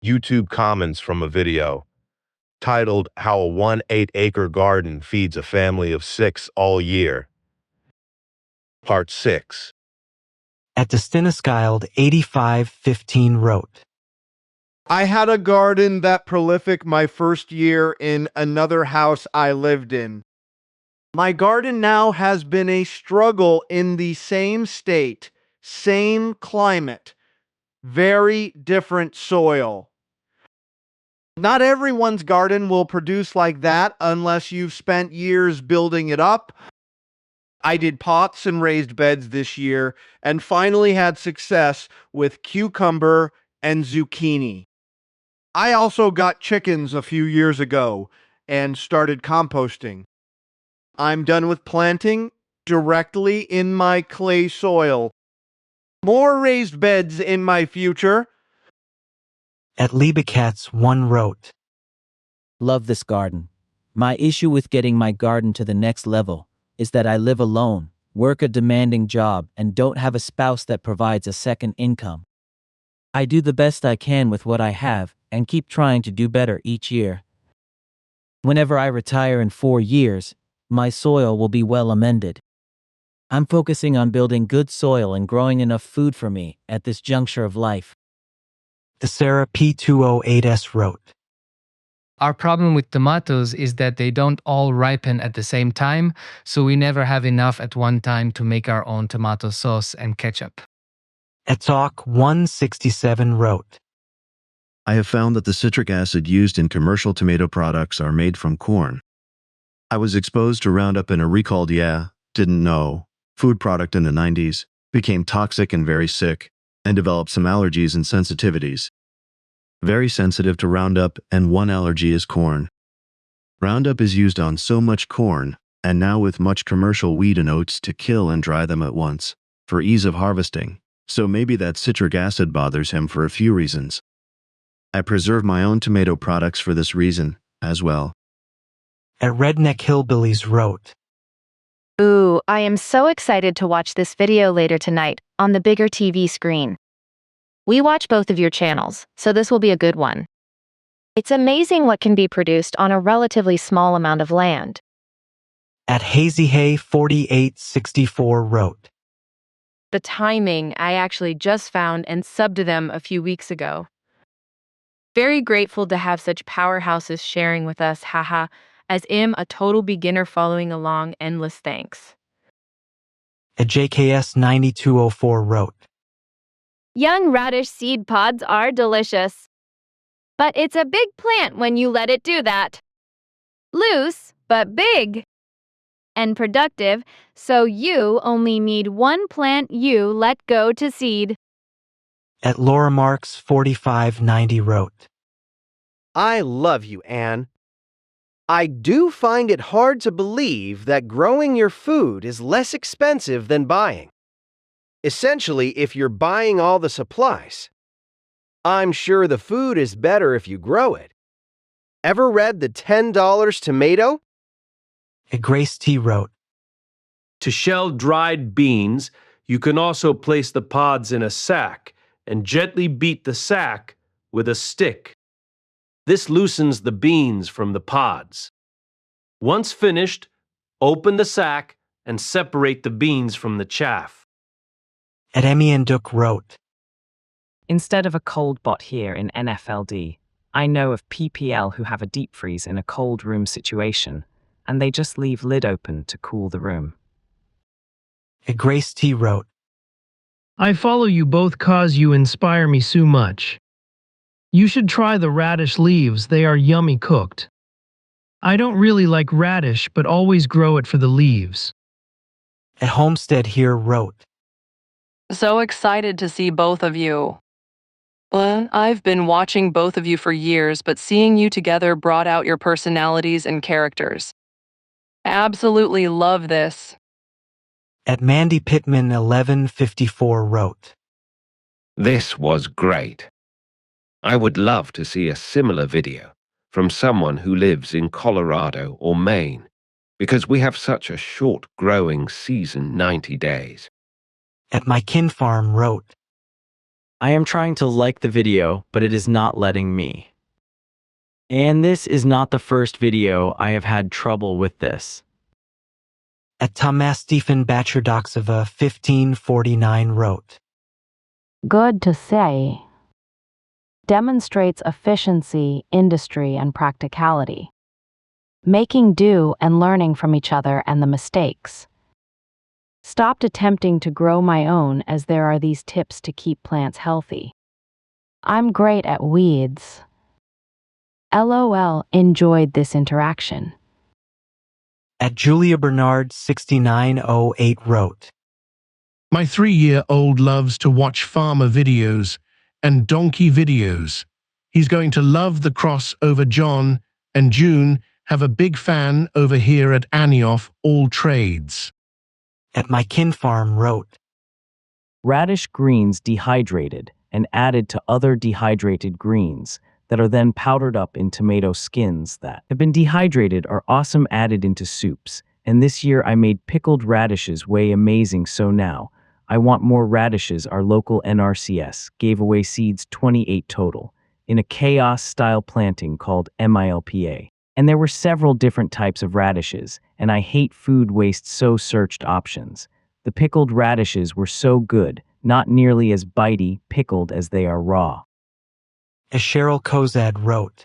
YouTube comments from a video titled How a 1/8 Acre Garden Feeds a Family of 6 All Year. Part 6. At Destinischild 8515 wrote, I had a garden that prolific my first year in another house I lived in. My garden now has been a struggle in the same state, same climate, very different soil. Not everyone's garden will produce like that unless you've spent years building it up. I did pots and raised beds this year and finally had success with cucumber and zucchini. I also got chickens a few years ago and started composting. I'm done with planting directly in my clay soil. More raised beds in my future. At Liebekatz 1 wrote, Love this garden. My issue with getting my garden to the next level is that I live alone, work a demanding job, and don't have a spouse that provides a second income. I do the best I can with what I have and keep trying to do better each year. Whenever I retire in 4 years, my soil will be well amended. I'm focusing on building good soil and growing enough food for me at this juncture of life. The Sarah P208S wrote, Our problem with tomatoes is that they don't all ripen at the same time, so we never have enough at one time to make our own tomato sauce and ketchup. At Talk 167 wrote, I have found that the citric acid used in commercial tomato products are made from corn. I was exposed to Roundup in a recalled didn't know, food product in the 90s, became toxic and very sick, and developed some allergies and sensitivities. Very sensitive to Roundup, and one allergy is corn. Roundup is used on so much corn, and now with much commercial wheat and oats to kill and dry them at once, for ease of harvesting, so maybe that citric acid bothers him for a few reasons. I preserve my own tomato products for this reason, as well. At Redneck Hillbillies wrote, Ooh, I am so excited to watch this video later tonight on the bigger TV screen. We watch both of your channels, so this will be a good one. It's amazing what can be produced on a relatively small amount of land. At HazyHay 4864 wrote, The timing I actually just found and subbed to them a few weeks ago. Very grateful to have such powerhouses sharing with us, haha, as am a total beginner following along. Endless thanks. At JKS 9204 wrote, Young radish seed pods are delicious. But it's a big plant when you let it do that. Loose, but big. And productive, so you only need one plant you let go to seed. At Laura Marks 4590 wrote, I love you, Anne. I do find it hard to believe that growing your food is less expensive than buying. Essentially, if you're buying all the supplies, I'm sure the food is better if you grow it. Ever read the $10 tomato? At Grace T wrote, To shell dried beans, you can also place the pods in a sack and gently beat the sack with a stick. This loosens the beans from the pods. Once finished, open the sack and separate the beans from the chaff. At Emmy and Duke wrote, Instead of a cold bot here in NFLD, I know of PPL who have a deep freeze in a cold room situation, and they just leave lid open to cool the room. At Grace T wrote, I follow you both cause you inspire me so much. You should try the radish leaves, they are yummy cooked. I don't really like radish but always grow it for the leaves. At Homestead here wrote, So excited to see both of you. Well, I've been watching both of you for years, but seeing you together brought out your personalities and characters. Absolutely love this. At Mandy Pittman 1154 wrote, This was great. I would love to see a similar video from someone who lives in Colorado or Maine, because we have such a short growing season, 90 days. At My Kin Farm wrote, I am trying to like the video, but it is not letting me. And this is not the first video I have had trouble with this. At Thomas Stephen Batcherdoxova 1549 wrote, Good to say. Demonstrates efficiency, industry, and practicality. Making do and learning from each other and the mistakes. Stopped attempting to grow my own as there are these tips to keep plants healthy. I'm great at weeds. LOL, enjoyed this interaction. At Julia Bernard 6908 wrote, My 3-year-old loves to watch farmer videos and donkey videos. He's going to love the cross over John and June, have a big fan over here at Anioff All Trades. At My Kin Farm wrote, Radish greens dehydrated and added to other dehydrated greens that are then powdered up in tomato skins that have been dehydrated are awesome added into soups. And this year I made pickled radishes way amazing, so now I want more radishes. Our local NRCS gave away seeds 28 total in a chaos-style planting called MILPA. And there were several different types of radishes, and I hate food waste, so searched options. The pickled radishes were so good, not nearly as bitey pickled as they are raw. as Cheryl Kozad wrote,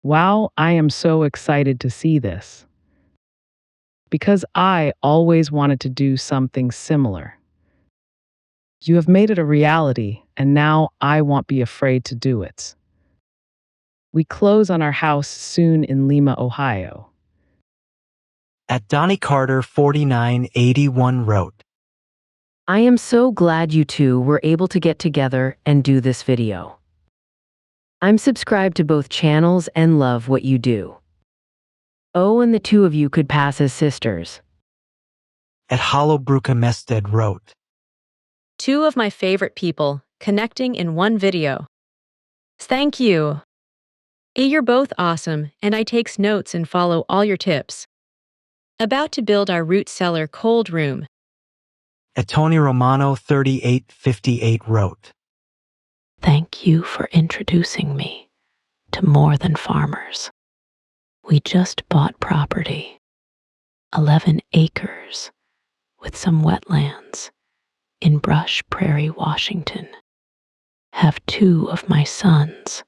Wow, I am so excited to see this. Because I always wanted to do something similar. You have made it a reality, and now I won't be afraid to do it. We close on our house soon in Lima, Ohio. At Donnie Carter 4981 wrote, I am so glad you two were able to get together and do this video. I'm subscribed to both channels and love what you do. Oh, and the two of you could pass as sisters. At Hollowbruka Mested wrote, Two of my favorite people connecting in one video. Thank you. You're both awesome, and I takes notes and follow all your tips. About to build our root cellar cold room. at Tony Romano 3858 wrote, Thank you for introducing me to More Than Farmers. We just bought property, 11 acres, with some wetlands in Brush Prairie, Washington. Have two of my sons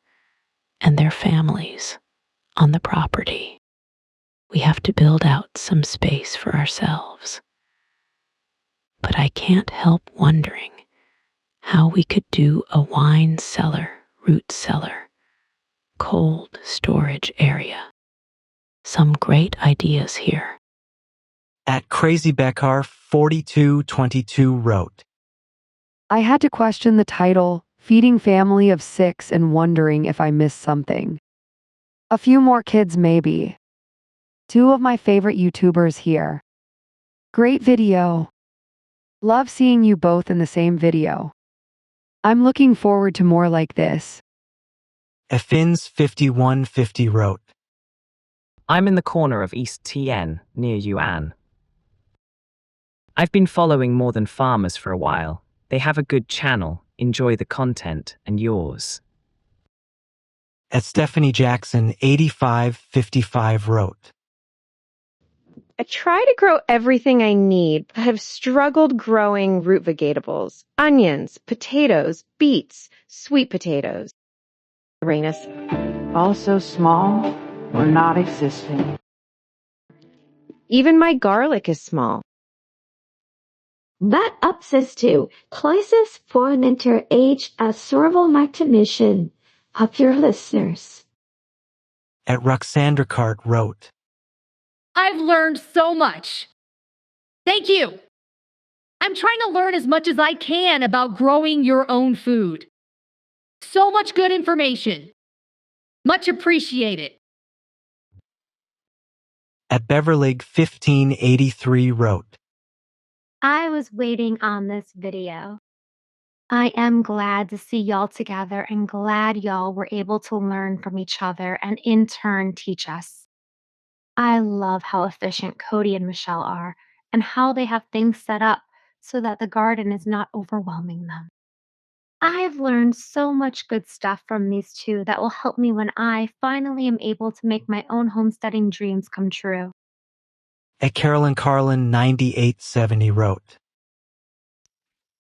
and their families on the property. We have to build out some space for ourselves. But I can't help wondering how we could do a wine cellar, root cellar, cold storage area. Some great ideas here. at Crazy Beckar 4222 wrote, I had to question the title, Feeding Family of 6, and wondering if I missed something. A few more kids maybe. Two of my favorite YouTubers here. Great video. Love seeing you both in the same video. I'm looking forward to more like this. Effins 5150 wrote, I'm in the corner of East TN, near Yuan. I've been following More Than Farmers for a while. They have a good channel, enjoy the content, and yours. at Stephanie Jackson 8555 wrote, I try to grow everything I need, but have struggled growing root vegetables, onions, potatoes, beets, sweet potatoes. Uranus. Also small or not existing. Even my garlic is small. That ups us to Cloises Formenter Age as Sorval Mission. Help your listeners. at Roxandra Cart wrote, I've learned so much. Thank you. I'm trying to learn as much as I can about growing your own food. So much good information. Much appreciated. at Beverly 1583 wrote, I was waiting on this video. I am glad to see y'all together and glad y'all were able to learn from each other and in turn teach us. I love how efficient Cody and Michelle are and how they have things set up so that the garden is not overwhelming them. I've learned so much good stuff from these two that will help me when I finally am able to make my own homesteading dreams come true. At Carolyn Carlin 9870 wrote,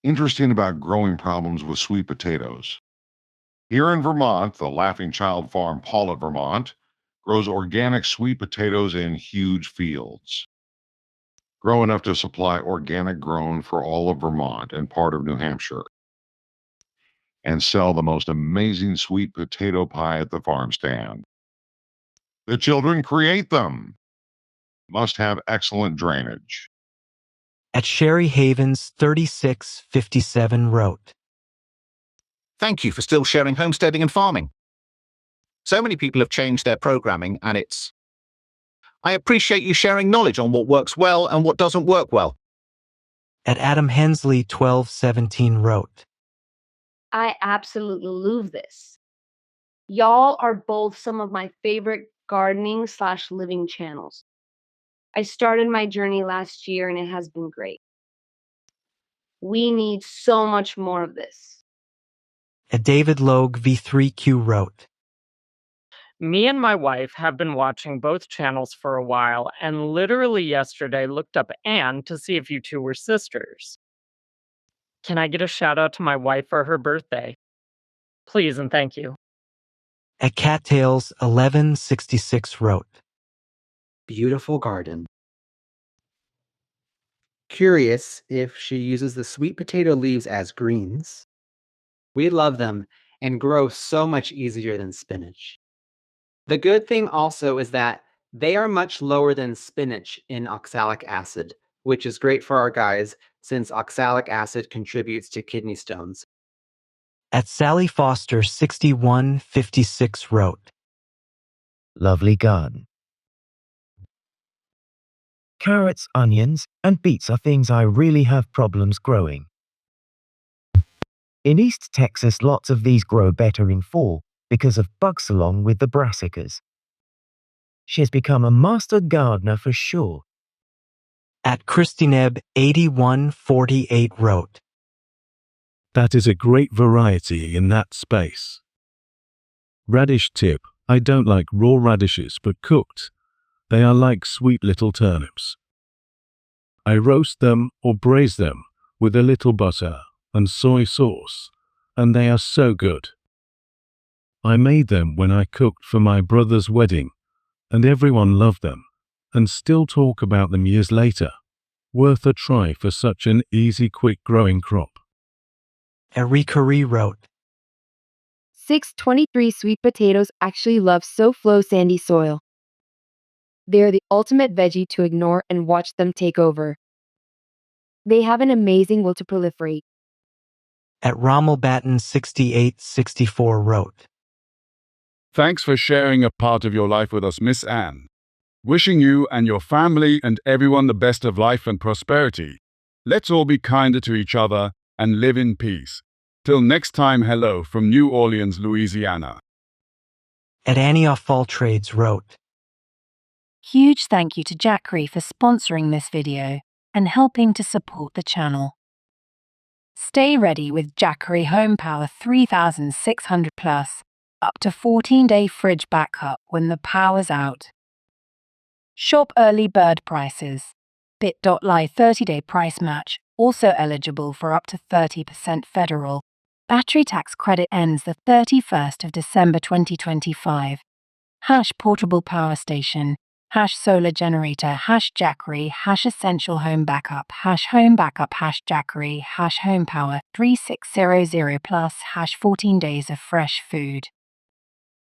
Interesting about growing problems with sweet potatoes. Here in Vermont, the Laughing Child Farm, Paulet, Vermont, grows organic sweet potatoes in huge fields. Grow enough to supply organic grown for all of Vermont and part of New Hampshire. And sell the most amazing sweet potato pie at the farm stand. The children create them. Must have excellent drainage. At Sherry Havens 3657 wrote, Thank you for still sharing homesteading and farming. So many people have changed their programming, and I appreciate you sharing knowledge on what works well and what doesn't work well. At Adam Hensley 1217 wrote, I absolutely love this. Y'all are both some of my favorite gardening/living channels. I started my journey last year and it has been great. We need so much more of this. At David Logue V3Q wrote, Me and my wife have been watching both channels for a while and literally yesterday looked up Anne to see if you two were sisters. Can I get a shout out to my wife for her birthday? Please and thank you. At Cattails 1166 wrote, Beautiful garden. Curious if she uses the sweet potato leaves as greens. We love them and grow so much easier than spinach. The good thing also is that they are much lower than spinach in oxalic acid, which is great for our guys since oxalic acid contributes to kidney stones. At Sally Foster 6156 wrote, Lovely garden. Carrots, onions, and beets are things I really have problems growing. In East Texas, lots of these grow better in fall because of bugs along with the brassicas. She's become a master gardener for sure. At Christineb 8148 wrote, That is a great variety in that space. Radish tip, I don't like raw radishes but cooked. They are like sweet little turnips. I roast them or braise them with a little butter and soy sauce, and they are so good. I made them when I cooked for my brother's wedding, and everyone loved them, and still talk about them years later. Worth a try for such an easy, quick-growing crop. Erika wrote, 623 sweet potatoes actually love so-flow sandy soil. They are the ultimate veggie to ignore and watch them take over. They have an amazing will to proliferate. At Rommel Batten 6864 wrote, Thanks for sharing a part of your life with us, Miss Anne. Wishing you and your family and everyone the best of life and prosperity. Let's all be kinder to each other and live in peace. Till next time, hello from New Orleans, Louisiana. At Antioch Fall Trades wrote, Huge thank you to Jackery for sponsoring this video and helping to support the channel. Stay ready with Jackery Home Power 3600 Plus, up to 14-day fridge backup when the power's out. Shop early bird prices. Bit.ly 30-day price match, also eligible for up to 30% federal. Battery tax credit ends the 31st of December 2025. Hash portable power station. Hash solar generator. Hash Jackery. Hash essential home backup. Hash home backup. Hash Jackery. Hash home power 3600 plus. Hash 14 days of fresh food.